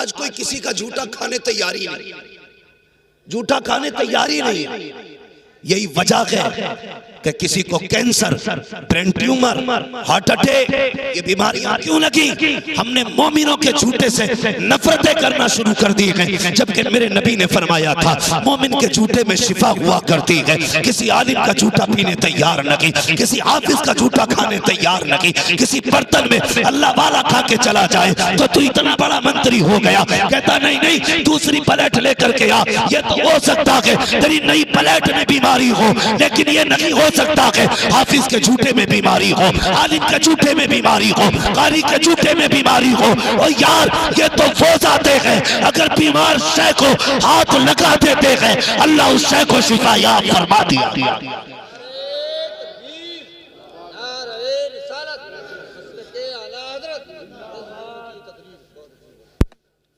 आज कोई किसी का झूठा खाने तैयारी नहीं, झूठा खाने तैयारी नहीं। यही वजह है कि किसी को cancer, brain tumour, heart attack, ये बीमारियां क्यों लगी? हमने मोमिनों के झूठे से नफरतें करना शुरू कर दी है, जबकि मेरे नबी ने फरमाया था मोमिन के झूठे में शिफा हुआ करती है। किसी आलिम का झूठा पीने तैयार न की, किसी हाफिज का झूठा खाने तैयार न की। किसी बर्तन में अल्लाह वाला खा के चला जाए तो तू इतना बड़ा मंत्री हो गया, कहता नहीं नहीं दूसरी प्लेट लेकर के आ। ये तो हो सकता है तेरी नई प्लेट में बीमारी हो, लेकिन ये नहीं हो सकता है हाफिज के झूठे में बीमारी हो, आलिम के झूठे में बीमारी हो, कारी के झूठे में बीमारी हो। और यार ये तो वो जाते हैं अगर बीमार शय को हाथ लगा देते हैं अल्लाह उस शय को शिफा याब फरमा दिया।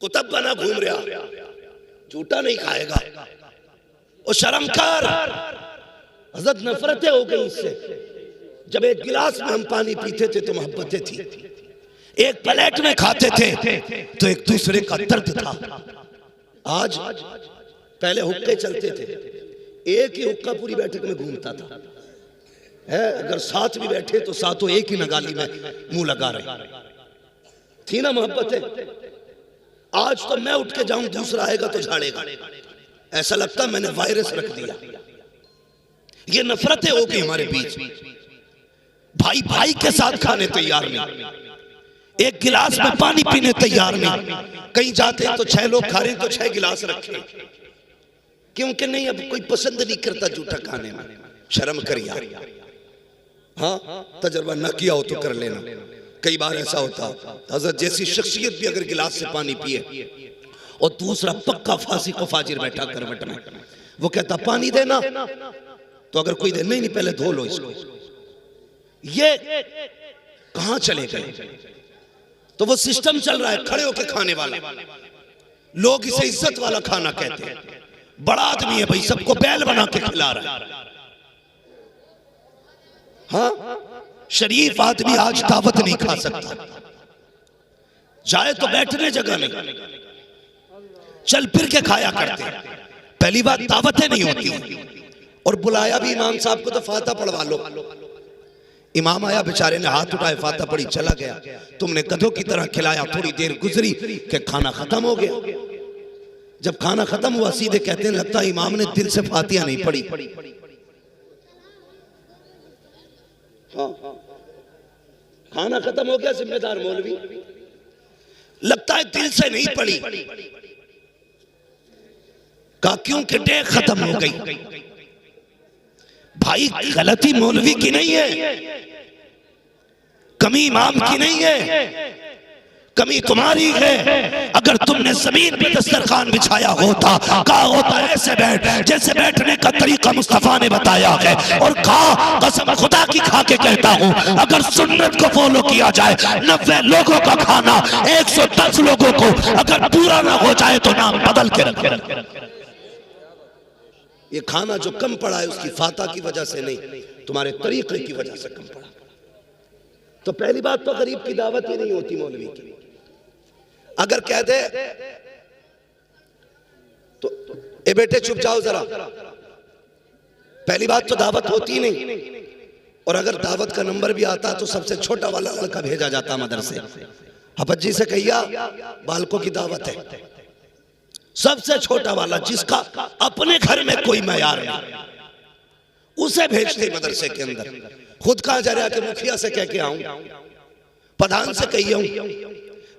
कुतुब बना घूम रहा, झूठा नहीं खाएगा। और शर्म कर, हज़रत नफरतें हो गई इससे। जब एक गिलास में हम पानी पीते थे तो मोहब्बतें थी, एक प्लेट में खाते थे तो एक दूसरे का दर्द था। आज पहले हुक्के चलते थे, एक ही हुक्का पूरी बैठक में घूमता था है। अगर साथ भी बैठे तो साथों एक ही नगाली में मुंह लगा रहे थी ना मोहब्बतें। आज तो मैं उठ के जाऊं दूसरा आएगा तो झाड़ेगा, ऐसा लगता मैंने वायरस रख दिया। ये नफरतें हो गई हमारे बीच। भाई भाई के साथ खाने तैयार नहीं, एक गिलास में पानी पीने तैयार नहीं। कहीं जाते हैं तो 6 लोग खा रहे हैं तो 6 गिलास रखे, क्योंकि नहीं अब कोई पसंद नहीं करता झूठा खाने में। शर्म कर यार। हाँ तजर्बा ना किया हो तो कर लेना। कई बार ऐसा होता हजरत जैसी शख्सियत भी अगर गिलास से पानी पिए और दूसरा पक्का फासिक व फाजिर बैठा करवट में, वो कहता पानी देना, तो अगर कोई दे नहीं पहले धो लो इसको। ये कहां चले गए? तो वो सिस्टम चल रहा है खड़े होके खाने वाला। लोग इसे इज्जत वाला खाना कहते हैं। बड़ा आदमी है भाई, सबको बैल बना के खिला रहा है। हाँ शरीफ आदमी आज दावत नहीं खा सकता, जाए तो बैठने जगह नहीं, चल फिर के खाया करते। पहली बात दावतें नहीं होती, और बुलाया भी इमाम साहब को तो फाता पढ़वा लो। इमाम आया, बेचारे ने हाथ उठाए, फाता पढ़ी, चला गया। तुमने गधों की तरह खिलाया, थोड़ी देर गुजरी कि खाना खत्म हो गया। जब खाना खत्म हुआ सीधे कहते हैं लगता है इमाम ने दिल से फातिहा नहीं पढ़ी। हाँ खाना खत्म हो गया, जिम्मेदार मौलवी, लगता है दिल से नहीं पढ़ी। कहा क्यों कि डेग खत्म हो गई। भाई गलती मौलवी की नहीं है, कमी इमाम की नहीं है, कमी तुम्हारी है। अगर तुमने जमीन पे दस्तरखान बिछाया होता, कहा होता ऐसे बैठ जैसे बैठने का तरीका मुस्तफा ने बताया है, और कहा कसम खुदा की खा के कहता हूं अगर सुन्नत को फॉलो किया जाए 90 लोगों का खाना 110 लोगों को अगर पूरा ना हो जाए तो नाम बदल के रखे। ये खाना जो कम पड़ा है उसकी फाता की वजह से नहीं, तुम्हारे तरीके की वजह से कम पड़ा। तो पहली बात तो गरीब की दावत ही नहीं होती मौलवी की। अगर कह दे तो ए बेटे चुप जाओ जरा, पहली बात तो दावत होती नहीं। और अगर दावत का नंबर भी आता तो सबसे छोटा वाला लड़का भेजा जाता मदरसे। हपज्जी से कहिया बालकों की दावत है, सबसे छोटा वाला जिसका अपने घर में कोई मयार नहीं, उसे भेजते मदरसे के अंदर। खुद कहा जा रहा कि मुखिया से कह के आऊं, प्रधान से कही आऊं,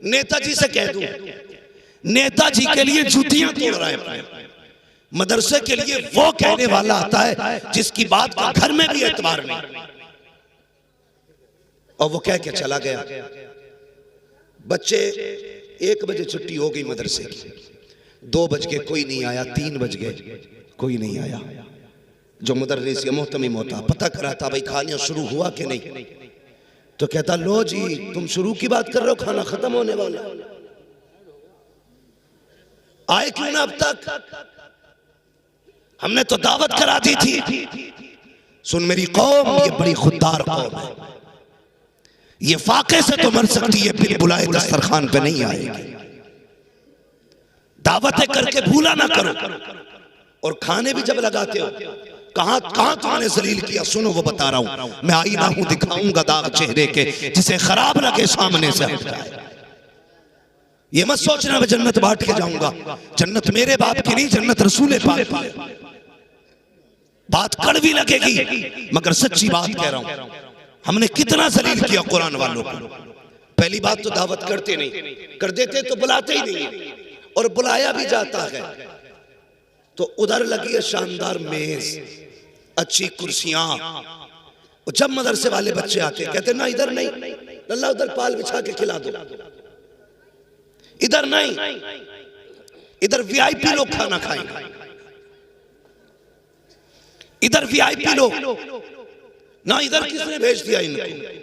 नेताजी से कह दूं। नेताजी के लिए जूतियां तोड़ रहा है, मदरसे के लिए वो कहने वाला आता है जिसकी बात का घर में भी एतबार नहीं, और वो कह के चला गया। बच्चे 1 बजे छुट्टी हो गई मदरसे की, 2 बज के कोई नहीं आया, 3 बज गए कोई नहीं आया। जो मुदर्रिस या मोहतमिम होता पता कराता भाई खाना शुरू हुआ कि नहीं, तो कहता लो जी तुम शुरू की बात कर रहे हो, खाना खत्म होने वाला, आए क्यों ना अब तक, हमने तो दावत करा दी थी। सुन मेरी कौम, ये बड़ी खुददार कौम है, ये फाके से तो मर सकती है, फिर बुलाए दस्तरखान पे नहीं आएगी। दावतें करके भूला ना करो। और खाने भी जब लगाते हो, कहां कहां तुमने जलील किया, सुनो वो बता रहा हूं। मैं आईना हूं दिखाऊंगा दाग चेहरे के, जिसे खराब लगे सामने से हट जाए। ये मत सोचना मैं जन्नत बांट के जाऊंगा, जन्नत मेरे बाप की नहीं, जन्नत रसूल पाक की। बात कड़वी लगेगी मगर सच्ची बात कह रहा हूं। हमने कितना जलील किया कुरान वालों को। पहली बात तो दावत करते नहीं, कर देते तो बुलाते ही नहीं, और बुलाया भी जाता है तो उधर लगी है शानदार मेज, अच्छी कुर्सियां। जब मदरसे वाले बच्चे आते कहते ना इधर नहीं, अल्लाह उधर पाल बिछा के खिला दो, इधर नहीं, इधर वीआईपी लोग खाना खाएंगे, इधर वीआईपी लोग ना, इधर किसने भेज दिया इनको,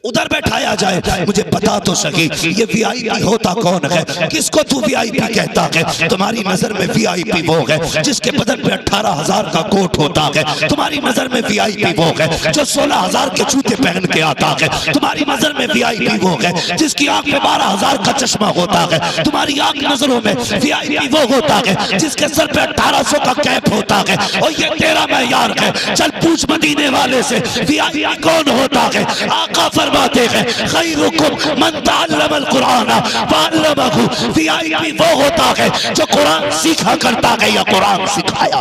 उधर बैठाया जाए। मुझे बता तो सकी ये वीआईपी होता कौन है, किसको तू वीआईपी कहता है? तुम्हारी नजर में वीआईपी वो है जिसके बदन पे 18,000 का कोट होता है। तुम्हारी नजर में वीआईपी वो है जो 16,000 के जूते पहन के आता है। तुम्हारी नजर में वीआईपी वो है जिसकी आंख में 12,000 का चश्मा होता है। तुम्हारी आंख नजरों में वीआईपी वो होता है जिसके सर पे 1800 का कैप होता है। और ये तेरा मेयार है, चल पूछ मदीने वाले से वीआईपी कौन होता है। आका फरमाते हैं खैरुकुम मन तअल्लमल कुरान वअल्लमहु, वीआईपी वो होता है जो कुरान सीखा करता है या कुरान सिखाया।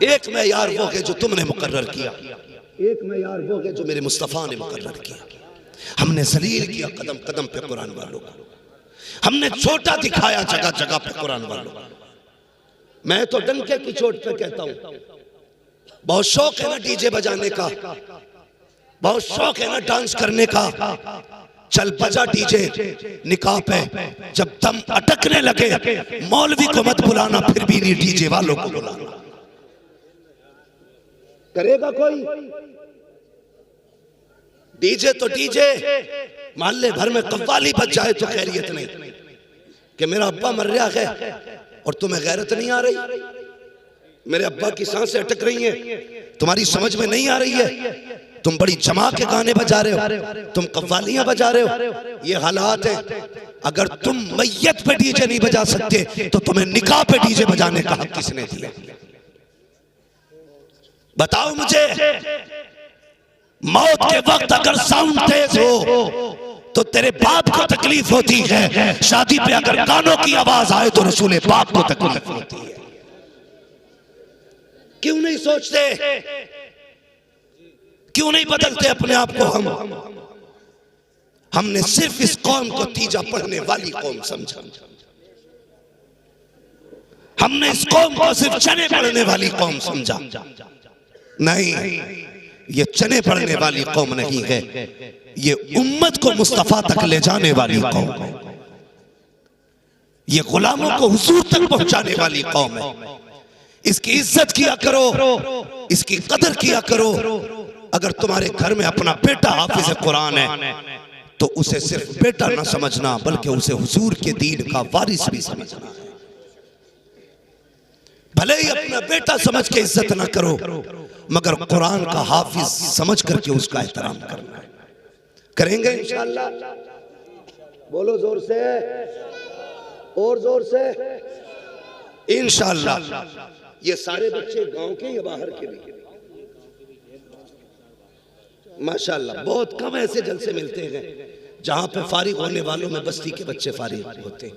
एक मेयार वो है जो तुमने मुकर्रर किया, एक मेयार वो है जो मेरे मुस्तफा ने मुकर्रर किया। हमने जलील किया कदम कदम पे कुरान वालों को, हमने छोटा दिखाया जगह जगह पे कुरान वालों को। मैं तो डंके की चोट पे कहता हूं, बहुत शौक है ना डीजे बजाने का, बहुत शौक है ना डांस करने का, चल बजा डीजे निकाह पे। जब दम अटकने लगे मौलवी को मत बुलाना, फिर भी नहीं डीजे वालों को बुलाना। करेगा कोई डीजे तो डीजे, मोहल्ले भर में कव्वाली बज जाए तो खैरियत नहीं कि मेरा अब्बा मर रहा है और तुम्हें गैरत नहीं आ रही, मेरे अब्बा की सांसें अटक रही हैं, तुम्हारी समझ में नहीं आ रही है, तुम बड़ी जमा के गाने बजा रहे हो, तुम कव्वालियां बजा रहे हो। ये हालात है। अगर तुम मैयत पे डीजे नहीं बजा सकते तो तुम्हें निकाह पे डीजे बजाने का हक किसने दिया? बताओ मुझे। मौत के वक्त अगर साउंड तेज हो तो तेरे बाप को तकलीफ होती है, शादी पे अगर गानों की आवाज आए तो रसूल बाप को तकलीफ होती है। क्यों नहीं सोचते, क्यों नहीं बदलते अपने आप को? हमने सिर्फ इस कौम को तीजा पढ़ने वाली कौम समझा, हमने इस कौम को सिर्फ चने पढ़ने वाली कौम समझा। नहीं, ये चने पढ़ने वाली कौम नहीं है, ये उम्मत को मुस्तफा तक ले जाने वाली कौम है, ये गुलामों को हुजूर तक पहुंचाने वाली कौम है। इसकी इज्जत किया करो, इसकी कदर किया करो। अगर तुम्हारे घर में अपना बेटा हाफिज कुरान है तो उसे सिर्फ बेटा ना समझना, बल्कि उसे हुजूर के दीन का वारिस भी समझना है। भले ही अपना बेटा समझ के इज्जत ना करो, मगर कुरान का हाफिज समझ करके उसका एहतराम करना है। करेंगे इंशाअल्लाह? बोलो जोर से, और जोर से इंशाअल्लाह। ये सारे बच्चे गांव के या बाहर के भी? माशाअल्लाह, बहुत कम ऐसे जलसे मिलते हैं जहां पे फारिग होने वालों में बस्ती के बच्चे फारिग होते हैं।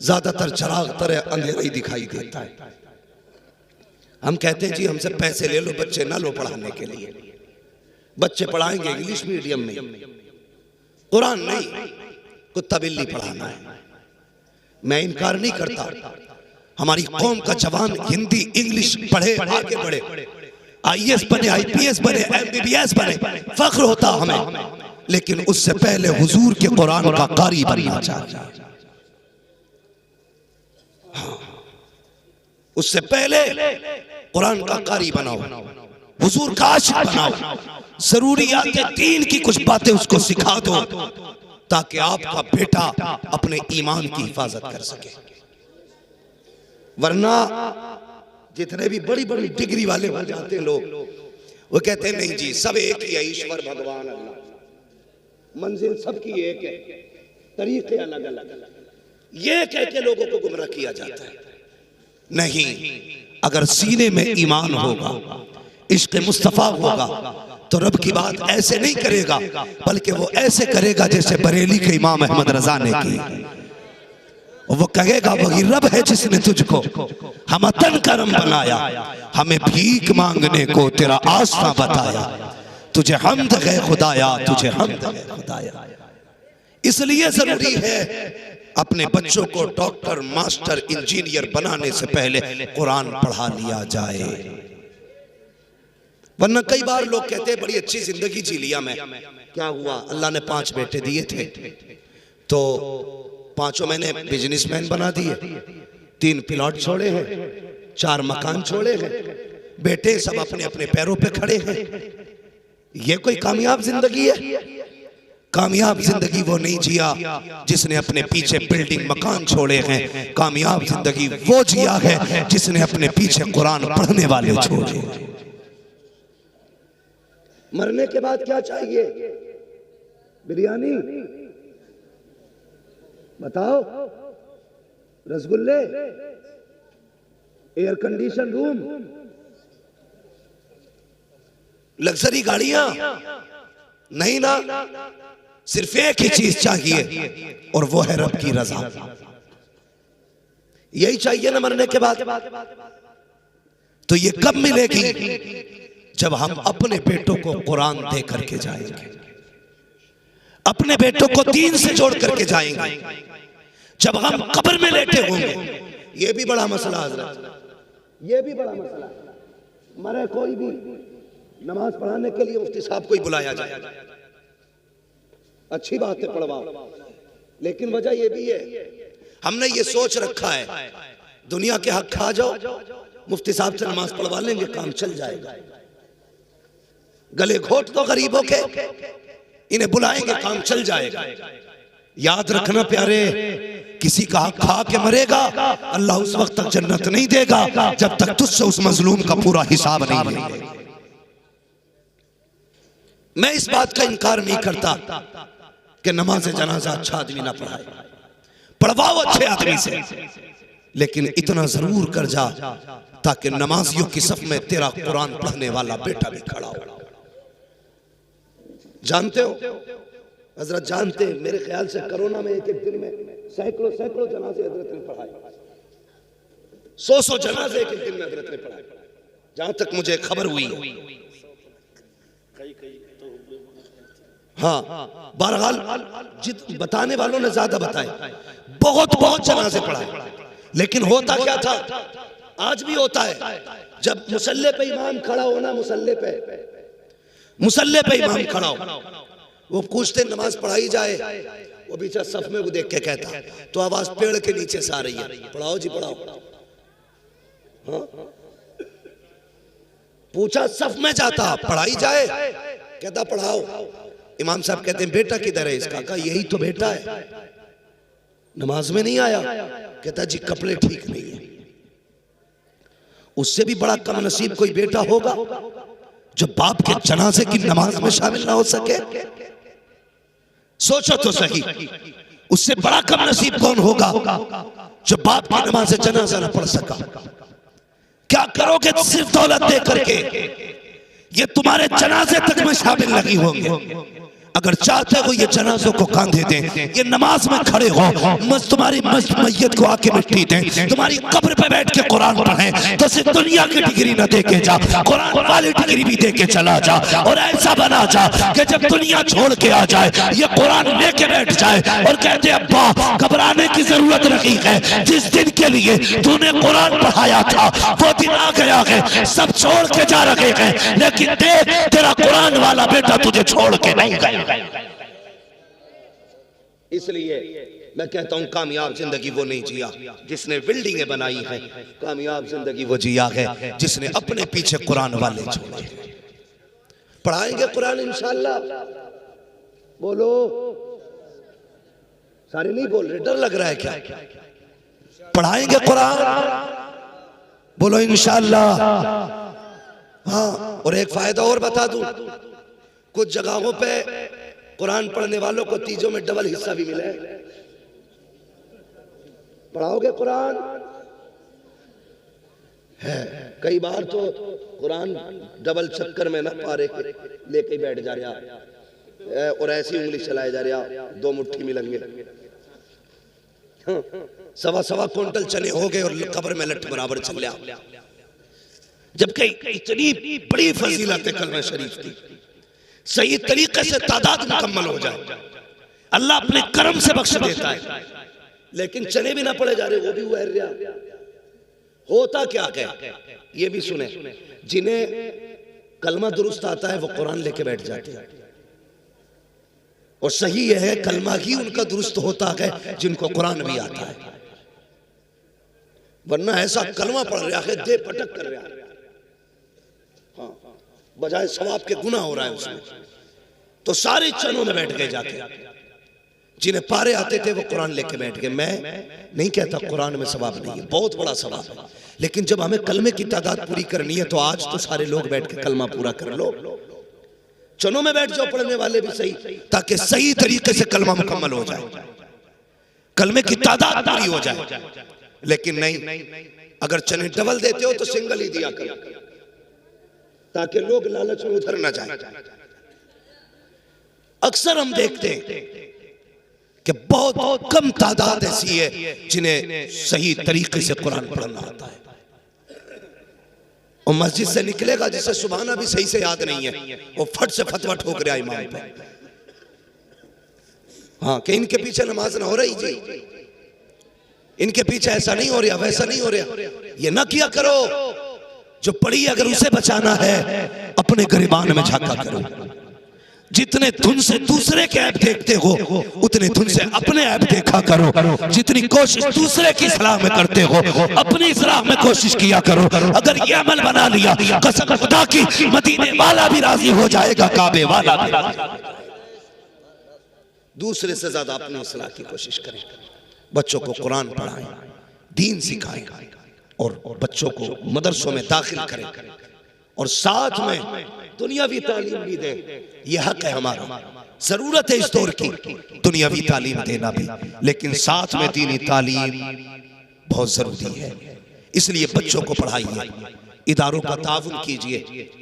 ज्यादातर चराग तरह अंधेरा ही दिखाई देता है। हम कहते हैं जी हमसे पैसे ले लो, बच्चे ना लो पढ़ाने के लिए। बच्चे पढ़ाएंगे इंग्लिश मीडियम में, कुरान नहीं, कुत्ता बिल्ली पढ़ाना है। मैं इनकार नहीं करता, हमारी कौम का जवान हिंदी इंग्लिश पढ़े, आगे बढ़े, आईएएस बने, आईपीएस बने, एमबीबीएस बने, फख्र होता हमें। लेकिन उससे पहले हुजूर के कुरान का कारी बनना चाहिए। हाँ, उससे पहले कुरान का कारी बनाओ, हुजूर का आशिक बनाओ, जरूरियात दीन की कुछ बातें उसको सिखा दो ताकि आपका बेटा अपने ईमान की हिफाजत कर सके। वरना जितने भी बड़ी बड़ी डिग्री वाले हो जाते हैं लोग, वो कहते हैं नहीं जी सब एक ही है, ईश्वर भगवान अल्लाह, मंजिल सबकी एक है। तरीके अलग अलग, ये कह के लोगों को गुमराह किया जाता है। नहीं, अगर सीने में ईमान होगा, इश्क मुस्तफा होगा, तो रब की बात ऐसे नहीं करेगा, बल्कि वो ऐसे करेगा जैसे बरेली के इमाम अहमद रजा ने की। वो कहेगा वही रब है जिसने तुझको हम तन करम बनाया, हमें भीख मांगने को तेरा आस्था बताया, तुझे हम्द है खुदाया, तुझे हम्द है खुदाया। इसलिए जरूरी है अपने बच्चों को डॉक्टर, मास्टर, इंजीनियर बनाने से पहले कुरान पढ़ा लिया जाए। वरना कई बार लोग कहते हैं बड़ी अच्छी जिंदगी जी लिया मैं, क्या हुआ, अल्लाह ने 5 बेटे दिए थे तो 5 मैंने बिजनेसमैन बना दिए, 3 प्लॉट छोड़े हैं, 4 मकान छोड़े हैं, बेटे सब अपने अपने पैरों पे खड़े हैं। ये कोई कामयाब जिंदगी है? कामयाब जिंदगी वो नहीं जिया जिसने अपने पीछे बिल्डिंग मकान छोड़े हैं। कामयाब जिंदगी वो जिया है जिसने अपने पीछे कुरान पढ़ने वाले छोड़े। मरने के बाद क्या चाहिए? बिरयानी बताओ, रसगुल्ले, एयर कंडीशन रूम, लग्जरी गाड़ियां? नहीं ना, सिर्फ एक ही चीज चाहिए और वो है रब की रजा। यही चाहिए ना मरने के बाद। तो ये कब मिलेगी? जब हम अपने बेटों को कुरान दे करके जाएंगे, अपने बेटों को दीन से जोड़ करके जाएंगे। जब हम कब्र में लेटे होंगे, ये भी बड़ा मसला हज़रत, ये भी बड़ा मसला। मरे कोई भी नमाज पढ़ाने के लिए मुफ्ती साहब को ही बुलाया जाए, अच्छी बात है, पढ़वाओ, लेकिन वजह यह भी है हमने ये सोच रखा है दुनिया के हक खा जाओ, मुफ्ती साहब से नमाज पढ़वा लेंगे, काम चल जाएगा। गले घोट दो गरीबों के, इन्हें बुलाएंगे, काम चल जाएगा। याद रखना प्यारे, किसी का हक खा के मरेगा, अल्लाह उस वक्त तक जन्नत नहीं देगा जब तक तुझसे उस मजलूम का पूरा हिसाब नहीं लेगा। मैं इस बात का इनकार नहीं करता कि नमाज जनाजा अच्छा आदमी ना पढ़ाए, पढ़वाओ अच्छे आदमी से, लेकिन इतना जरूर कर जा ताकि नमाजियों की सफ में तेरा कुरान पढ़ने वाला बेटा भी खड़ा हो। जानते हो हजरत, जानते हैं, मेरे ख्याल से कोरोना में एक दिन में सैकड़ों जनाजे हजरत ने पढ़ाए, 100 जनाजे एक दिन में हजरत ने पढ़ाए, जहां तक मुझे खबर हुई। हाँ, बहरहाल बताने वालों ने ज्यादा बताए, बहुत जनाजे पढ़ाए। लेकिन होता क्या था, आज भी होता है, जब मुसल्ले पे इमाम खड़ा होना, मुसल्ले पे इमाम खड़ा हो, वो पूछते नमाज पढ़ाई जाए, वो बीचा सफ में वो देख के कहता, तो आवाज पेड़ के नीचे से आ रही है, पढ़ाओ जी पढ़ाओ। हाँ? पूछा सफ में जाता, पढ़ाई जाए, कहता पढ़ाओ। इमाम साहब कहते हैं बेटा किधर है इसका? कहा यही तो बेटा है, नमाज में नहीं आया। कहता जी कपड़े ठीक नहीं है। उससे भी बड़ा कम नसीब कोई बेटा होगा जो बाप के जनाजे की नमाज में शामिल ना हो सके? सोचो तो सही, उससे बड़ा कम नसीब कौन होगा जो बाप की नमाज जनाजा ना पढ़ सका? क्या करोगे सिर्फ दौलत दे करके? ये तुम्हारे जनाजे तक में शामिल नहीं होंगे। अगर चाहते हो ये जनाजों को कांधे दें, ये नमाज में खड़े हो, तुम्हारी मैयत को आके मिट्टी दें, तुम्हारी कब्र पे बैठ के कुरान पढ़ें, तो सिर्फ दुनिया की डिग्री ना दे के जा, कुरान वाली डिग्री भी दे के चला जा। और ऐसा बना जा कि जब दुनिया छोड़ के आ जाए, ये कुरान लेके बैठ जाए और कहते अब्बा घबराने की जरूरत नहीं है, जिस दिन के लिए तूने कुरान पढ़ाया था वो दिन आ गया है, सब छोड़ के जा रहे हैं, लेकिन देख तेरा कुरान वाला बेटा तुझे छोड़ के नहीं गया। इसलिए मैं कहता हूं कामयाब जिंदगी वो नहीं जिया जिसने बिल्डिंगें बनाई हैं, कामयाब जिंदगी वो जिया है जिसने अपने पीछे कुरान वाले छोड़े। पढ़ाएंगे कुरान इंशाअल्लाह, बोलो, सारे नहीं बोल रहे, डर लग रहा है क्या? पढ़ाएंगे कुरान, बोलो इंशाअल्लाह। हाँ, और एक फायदा और बता दूं, कुछ जगहों पे कुरान पढ़ने वालों को तीजों में डबल हिस्सा भी मिले। पढ़ाओगे कुरान है। कई बार तो कुरान डबल चक्कर में ना पारे लेके बैठ जा रहा और ऐसी उंगली चलाए जा रहा, 2 मुट्ठी मिलेंगे। सवा क्विंटल चने हो गए और कब्र में लठ बराबर चल रहा। जबकि इतनी बड़ी फजीलत है कलमा शरीफ की, सही तरीके से तादाद मुकम्मल हो जाए अल्लाह अपने करम से बख्श देता है। लेकिन चने भी ना पड़े जा रहे, वो भी वह रहा। होता क्या है ये भी सुने, जिन्हें कलमा दुरुस्त आता है वो कुरान लेके बैठ जाते हैं। और सही यह है कलमा ही उनका दुरुस्त होता है जिनको कुरान भी आता है, वरना ऐसा कलमा पढ़ रहा है दे पटक कर रहा है, हाँ बजाय सवाब के गुनाह हो रहा है उसमें। तो सारे चनों में बैठ गए जाके। जिन्हें पारे आते थे वो कुरान लेके बैठ गए। मैं नहीं कहता कुरान में सवाब नहीं है, बहुत बड़ा सवाब है, लेकिन जब हमें कलमे की तादाद पूरी करनी है तो आज तो सारे लोग बैठ के कलमा पूरा कर लो। चनों में बैठ जाओ पढ़ने वाले भी सही, ताकि सही तरीके से कलमा मुकम्मल हो जाए, कलमे की तादाद पूरी हो जाए। लेकिन नहीं, अगर चने डबल देते हो तो सिंगल ही दिया करो, ताकि लोग लालच में उधर ना जाए। अक्सर हम देखते हैं कि बहुत कम तादाद ऐसी है जिन्हें सही तरीके से कुरान पढ़ना आता है। और मस्जिद से निकलेगा जिसे सुबहाना भी सही से याद नहीं है, वो फट से फतवा ठोक रहा इमाम पे। हाँ कि इनके पीछे नमाज ना हो रही जी, इनके पीछे ऐसा नहीं हो रहा, वैसा नहीं हो रहा। ये ना किया करो। जो पढ़ी अगर उसे बचाना है अपने गिरबान में झांका करो। जितने धुन से दूसरे के ऐप देखते हो उतने धुन से अपने ऐप देखा करो। जितनी कोशिश दूसरे की सलाह में करते हो अपनी सलाह में कोशिश किया करो। अगर ये अमल बना लिया कसम खुदा की मदीने वाला भी राजी हो जाएगा, काबे वाला भी राजी। दूसरे से ज्यादा अपनी सलाह की कोशिश करें। बच्चों को कुरान पढ़ाएं, दीन सिखाएं और बच्चों को मदरसों में दाखिल करें और साथ में दुनियावी तालीम भी दें। यह हक है हमारा, जरूरत है इस दौर की दुनियावी तालीम देना भी, लेकिन साथ में दीनी तालीम बहुत जरूरी है। इसलिए बच्चों को पढ़ाइए, इदारों का ताउन कीजिए।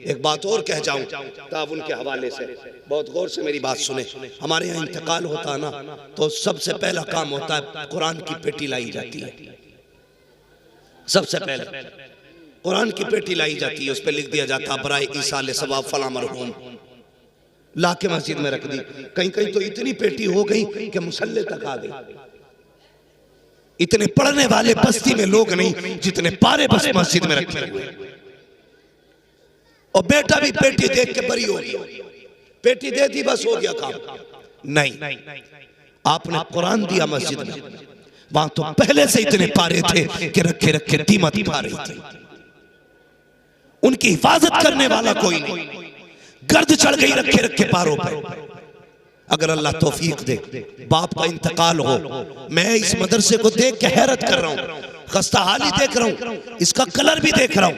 एक बात और कह जाऊं ताउन के हवाले से, बहुत गौर से मेरी बात सुने। हमारे यहाँ इंतकाल होता है ना तो सबसे पहला काम होता है कुरान की पेटी लाई जाती है। सबसे पहले कुरान की पेटी लाई जाती है, उस पर लिख दिया जाता है बराए ईसाले सवाब फला मरहूम, ला के मस्जिद में रख दी। कहीं कहीं तो इतनी पेटी हो गई कि मुसल्ले तक आ गई। इतने पढ़ने वाले बस्ती में लोग नहीं जितने पारे बस मस्जिद में रखे हुए। और बेटा भी पेटी देख के बरी हो गया, पेटी दे दी बस हो गया काम। नहीं, आपने कुरान दिया मस्जिद में, वहां तो पहले से इतने पारे थे कि रखे रखे कीमत पा रही थी। उनकी हिफाजत करने वाला कोई नहीं, गर्द चढ़ गई रखे रखे पारों पर। अगर अल्लाह तौफीक दे, बाप का इंतकाल हो, मैं इस मदरसे को देख के हैरत कर रहा हूँ, खस्ता हाली देख रहा हूँ, इसका कलर भी देख रहा हूँ।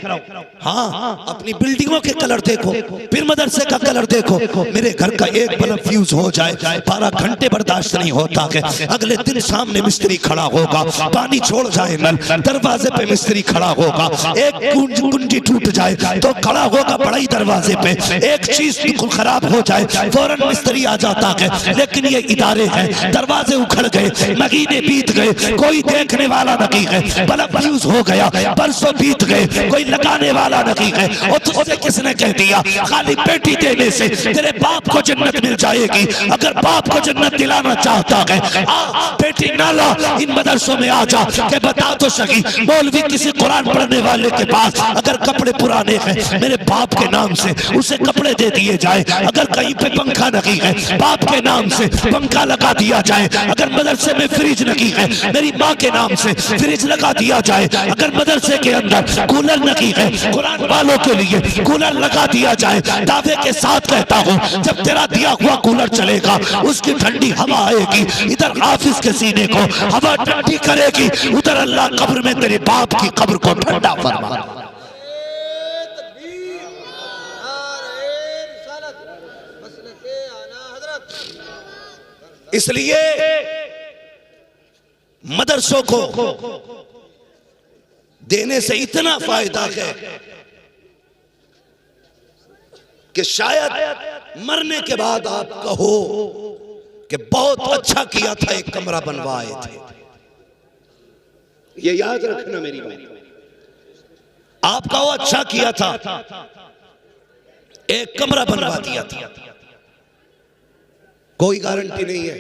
हाँ, अपनी बिल्डिंगों के कलर देखो, फिर मदरसे का कलर देखो। मेरे घर का एक बल्ब फ्यूज हो जाए 12 घंटे बर्दाश्त नहीं होता है। अगले दिन सामने मिस्त्री खड़ा होगा, पानी छोड़ जाए नल, दरवाजे पे मिस्त्री खड़ा होगा, एक कुंजी टूट जाए तो खड़ा होगा बड़ाई दरवाजे पे, एक चीज बिल्कुल खराब हो जाए फौरन मिस्त्री आ जाता है। लेकिन ये इदारे हैं, दरवाजे उखड़ गए, महीने बीत गए, कोई देखने वाला नहीं है, बल्ब फ्यूज हो गया, बरसों बीत गए, कोई लगाने वाला नहीं है। और तुझसे किसने कह दिया खाली पेटी देने से तेरे बाप को जन्नत मिल जाएगी? अगर बाप को जन्नत दिलाना चाहता है आ पेटी ना ला, इन मदरसों में आ जा के बता तो सही। मौलवी किसी कुरान पढ़ने वाले के पास अगर कपड़े पुराने हैं मेरे बाप के नाम से उसे कपड़े दे दिए जाए। अगर कहीं पे पंखा नहीं है बाप के नाम से पंखा लगा दिया जाए। अगर मदरसे में फ्रिज नहीं है मेरी माँ के नाम से फ्रिज लगा दिया जाए। अगर मदरसे के अंदर कूलर नहीं है कुरान वालों के लिए कूलर लगा दिया जाए। दावे के साथ कहता हूँ जब तेरा दिया हुआ कूलर चलेगा उसकी ठंडी हवा आएगी, इधर हाफिज के सीने को हवा ठंडी करेगी, उधर अल्लाह कब्र में तेरे बाप की कब्र को ठंडा फरमाएगा। मसलके आला हजरत इसलिए मदरसों को देने से इतना फायदा है कि शायद मरने के बाद आप कहो कि बहुत अच्छा किया था, एक कमरा बनवाए थे। ये याद रखना मेरी बात, आप कहो अच्छा किया था, एक कमरा बनवा दिया था। कोई गारंटी नहीं है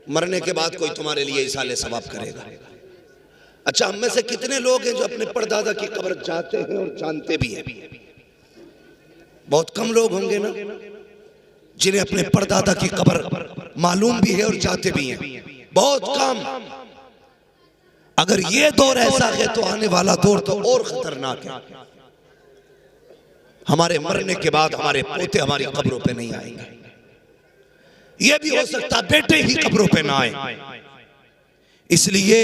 मरने के बाद कोई तुम्हारे लिए इसाले सवाब करेगा। अच्छा, हम में से कितने लोग हैं जो अपने परदादा की कब्र जाते हैं और जानते भी हैं? बहुत कम लोग होंगे ना जिन्हें अपने परदादा की कब्र मालूम भी है और जाते भी हैं, बहुत कम। अगर ये दौर ऐसा है तो आने वाला दौर तो और खतरनाक है। हमारे मरने के बाद हमारे पोते हमारी कब्रों पे नहीं आएंगे। ये भी हो सकता बेटे ही कब्रों पे ना आए। इसलिए